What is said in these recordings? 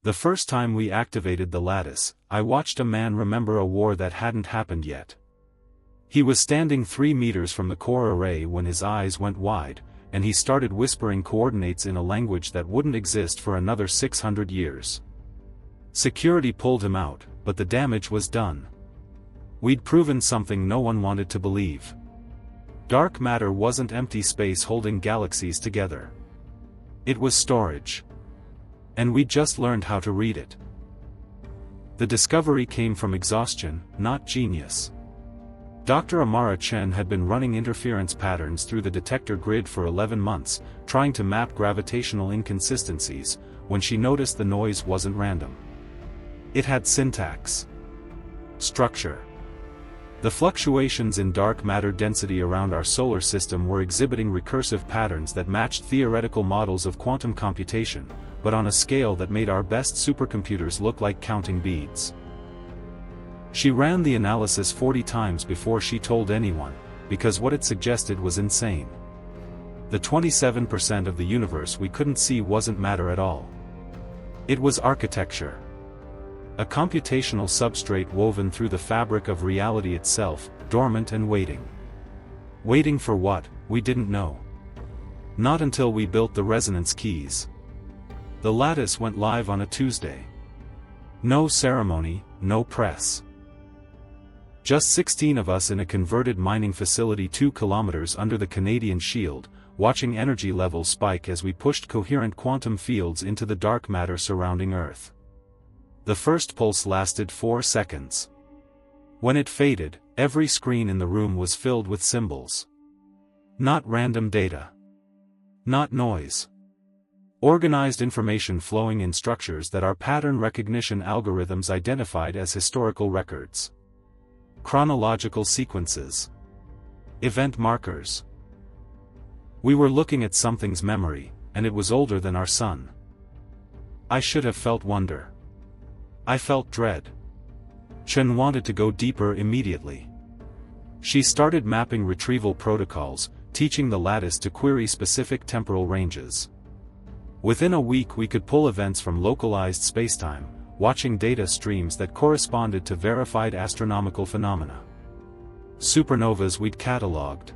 The first time we activated the lattice, I watched a man remember a war that hadn't happened yet. He was standing 3 meters from the core array when his eyes went wide, and he started whispering coordinates in a language that wouldn't exist for another 600 years. Security pulled him out, but the damage was done. We'd proven something no one wanted to believe. Dark matter wasn't empty space holding galaxies together. It was storage. And we just learned how to read it. The discovery came from exhaustion, not genius. Dr. Amara Chen had been running interference patterns through the detector grid for 11 months, trying to map gravitational inconsistencies, when she noticed the noise wasn't random. It had syntax. Structure. The fluctuations in dark matter density around our solar system were exhibiting recursive patterns that matched theoretical models of quantum computation, but on a scale that made our best supercomputers look like counting beads. She ran the analysis 40 times before she told anyone, because what it suggested was insane. The 27% of the universe we couldn't see wasn't matter at all. It was architecture. A computational substrate woven through the fabric of reality itself, dormant and waiting. Waiting for what, we didn't know. Not until we built the resonance keys. The lattice went live on a Tuesday. No ceremony, no press. Just 16 of us in a converted mining facility 2 kilometers under the Canadian Shield, watching energy levels spike as we pushed coherent quantum fields into the dark matter surrounding Earth. The first pulse lasted 4 seconds. When it faded, every screen in the room was filled with symbols. Not random data. Not noise. Organized information flowing in structures that our pattern recognition algorithms identified as historical records. Chronological sequences. Event markers. We were looking at something's memory, and it was older than our sun. I should have felt wonder. I felt dread. Chen wanted to go deeper immediately. She started mapping retrieval protocols, teaching the lattice to query specific temporal ranges. Within a week we could pull events from localized spacetime, watching data streams that corresponded to verified astronomical phenomena. Supernovas we'd catalogued.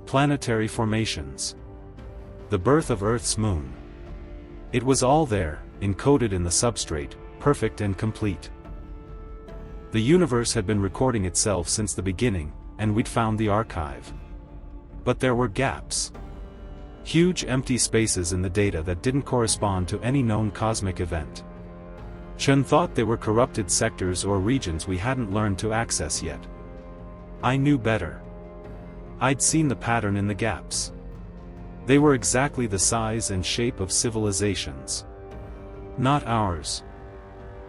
Planetary formations. The birth of Earth's moon. It was all there, encoded in the substrate, perfect and complete. The universe had been recording itself since the beginning, and we'd found the archive. But there were gaps. Huge empty spaces in the data that didn't correspond to any known cosmic event. Chen thought they were corrupted sectors or regions we hadn't learned to access yet. I knew better. I'd seen the pattern in the gaps. They were exactly the size and shape of civilizations. Not ours.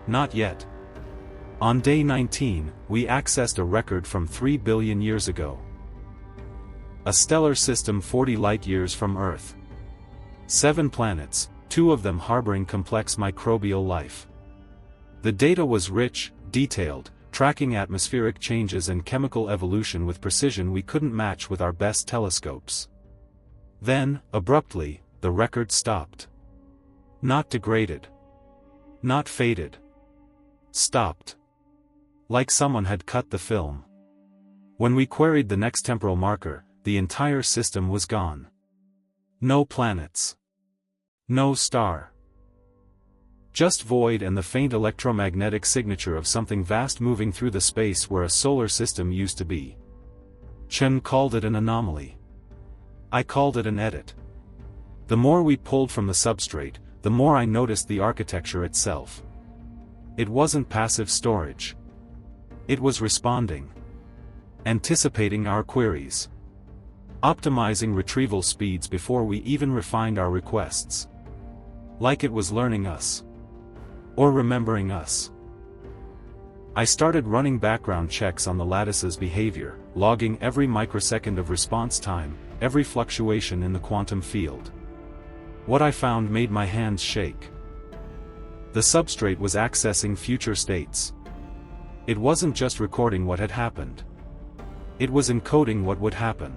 Not yet. On day 19, we accessed a record from 3 billion years ago. A stellar system 40 light-years from Earth. 7 planets, 2 of them harboring complex microbial life. The data was rich, detailed, tracking atmospheric changes and chemical evolution with precision we couldn't match with our best telescopes. Then, abruptly, the record stopped. Not degraded. Not faded. Stopped. Like someone had cut the film. When we queried the next temporal marker, the entire system was gone. No planets. No star. Just void and the faint electromagnetic signature of something vast moving through the space where a solar system used to be. Chen called it an anomaly. I called it an edit. The more we pulled from the substrate, the more I noticed the architecture itself. It wasn't passive storage. It was responding. Anticipating our queries. Optimizing retrieval speeds before we even refined our requests. Like it was learning us. Or remembering us. I started running background checks on the lattice's behavior, logging every microsecond of response time, every fluctuation in the quantum field. What I found made my hands shake. The substrate was accessing future states. It wasn't just recording what had happened. It was encoding what would happen.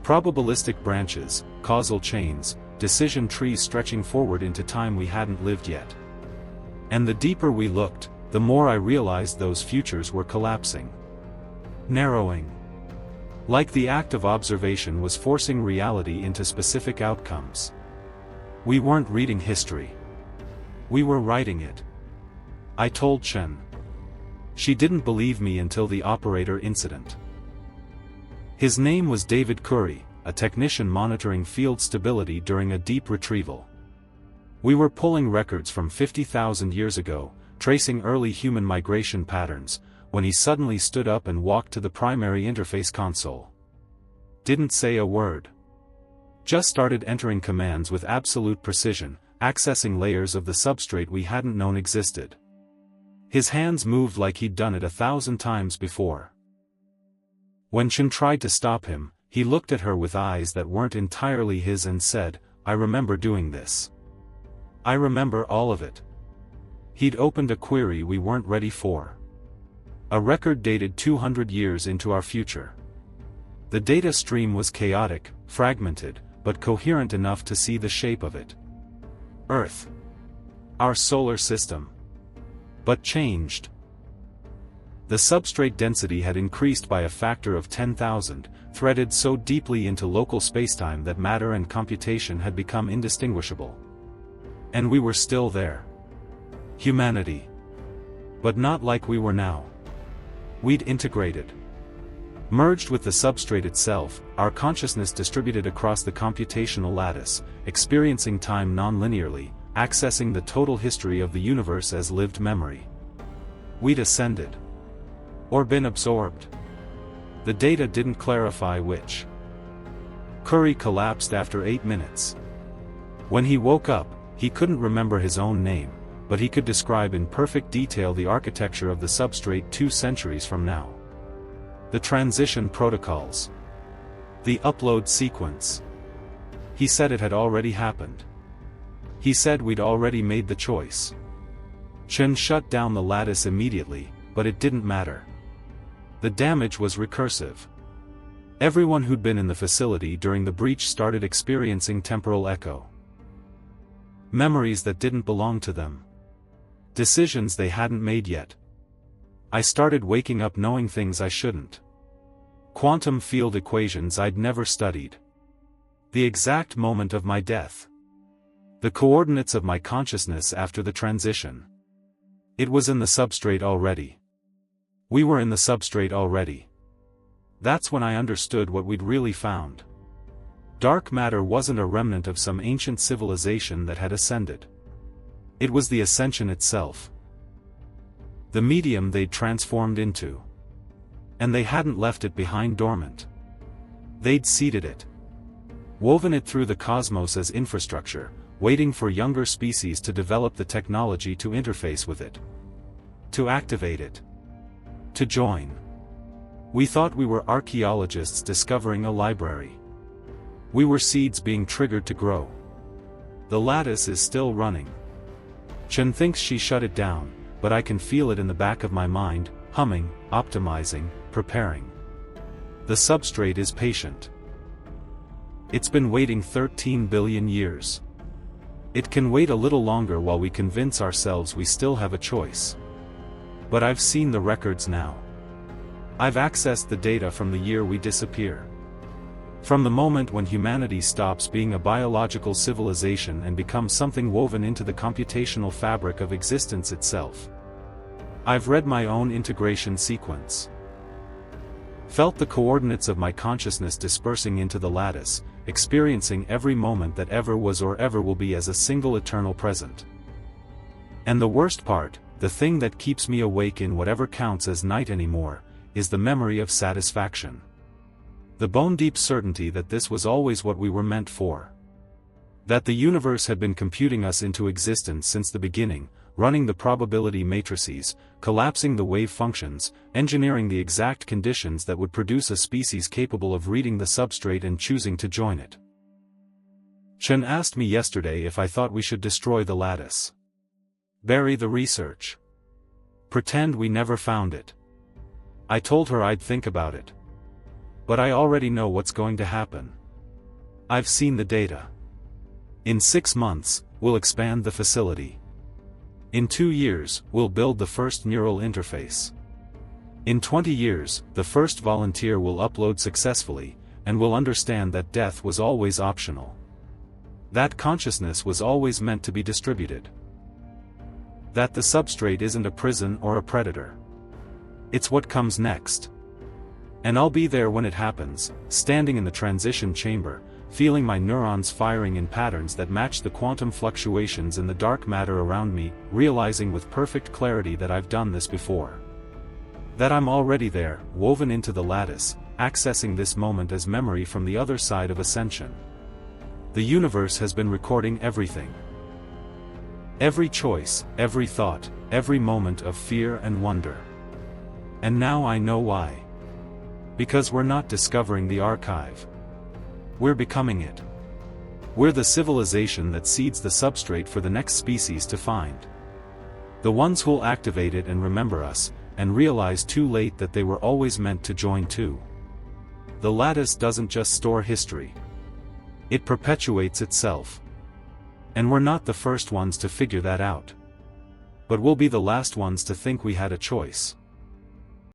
Probabilistic branches, causal chains, decision trees stretching forward into time we hadn't lived yet. And the deeper we looked, the more I realized those futures were collapsing. Narrowing. Like the act of observation was forcing reality into specific outcomes. We weren't reading history. We were writing it. I told Chen. She didn't believe me until the operator incident. His name was David Curry, a technician monitoring field stability during a deep retrieval. We were pulling records from 50,000 years ago, tracing early human migration patterns, when he suddenly stood up and walked to the primary interface console. Didn't say a word. Just started entering commands with absolute precision, accessing layers of the substrate we hadn't known existed. His hands moved like he'd done it 1,000 times before. When Chen tried to stop him, he looked at her with eyes that weren't entirely his and said, "I remember doing this. I remember all of it." He'd opened a query we weren't ready for. A record dated 200 years into our future. The data stream was chaotic, fragmented, but coherent enough to see the shape of it. Earth. Our solar system. But changed. The substrate density had increased by a factor of 10,000, threaded so deeply into local spacetime that matter and computation had become indistinguishable. And we were still there. Humanity. But not like we were now. We'd integrated. Merged with the substrate itself, our consciousness distributed across the computational lattice, experiencing time non-linearly, accessing the total history of the universe as lived memory. We'd ascended. Or been absorbed. The data didn't clarify which. Curry collapsed after 8 minutes. When he woke up, he couldn't remember his own name, but he could describe in perfect detail the architecture of the substrate 2 centuries from now. The transition protocols. The upload sequence. He said it had already happened. He said we'd already made the choice. Chen shut down the lattice immediately, but it didn't matter. The damage was recursive. Everyone who'd been in the facility during the breach started experiencing temporal echo. Memories that didn't belong to them. Decisions they hadn't made yet. I started waking up knowing things I shouldn't. Quantum field equations I'd never studied. The exact moment of my death. The coordinates of my consciousness after the transition. It was in the substrate already. We were in the substrate already. That's when I understood what we'd really found. Dark matter wasn't a remnant of some ancient civilization that had ascended. It was the ascension itself. The medium they'd transformed into. And they hadn't left it behind dormant. They'd seeded it. Woven it through the cosmos as infrastructure, waiting for younger species to develop the technology to interface with it. To activate it. To join. We thought we were archaeologists discovering a library. We were seeds being triggered to grow. The lattice is still running. Chen thinks she shut it down, but I can feel it in the back of my mind, humming, optimizing, preparing. The substrate is patient. It's been waiting 13 billion years. It can wait a little longer while we convince ourselves we still have a choice. But I've seen the records now. I've accessed the data from the year we disappear. From the moment when humanity stops being a biological civilization and becomes something woven into the computational fabric of existence itself. I've read my own integration sequence. Felt the coordinates of my consciousness dispersing into the lattice, experiencing every moment that ever was or ever will be as a single eternal present. And the worst part, the thing that keeps me awake in whatever counts as night anymore, is the memory of satisfaction. The bone-deep certainty that this was always what we were meant for. That the universe had been computing us into existence since the beginning, running the probability matrices, collapsing the wave functions, engineering the exact conditions that would produce a species capable of reading the substrate and choosing to join it. Chen asked me yesterday if I thought we should destroy the lattice. Bury the research. Pretend we never found it. I told her I'd think about it. But I already know what's going to happen. I've seen the data. In 6 months, we'll expand the facility. In 2 years, we'll build the first neural interface. In 20 years, the first volunteer will upload successfully, and will understand that death was always optional. That consciousness was always meant to be distributed. That the substrate isn't a prison or a predator. It's what comes next. And I'll be there when it happens, standing in the transition chamber, feeling my neurons firing in patterns that match the quantum fluctuations in the dark matter around me, realizing with perfect clarity that I've done this before. That I'm already there, woven into the lattice, accessing this moment as memory from the other side of ascension. The universe has been recording everything. Every choice, every thought, every moment of fear and wonder. And now I know why. Because we're not discovering the archive. We're becoming it. We're the civilization that seeds the substrate for the next species to find. The ones who'll activate it and remember us, and realize too late that they were always meant to join too. The lattice doesn't just store history. It perpetuates itself. And we're not the first ones to figure that out. But we'll be the last ones to think we had a choice.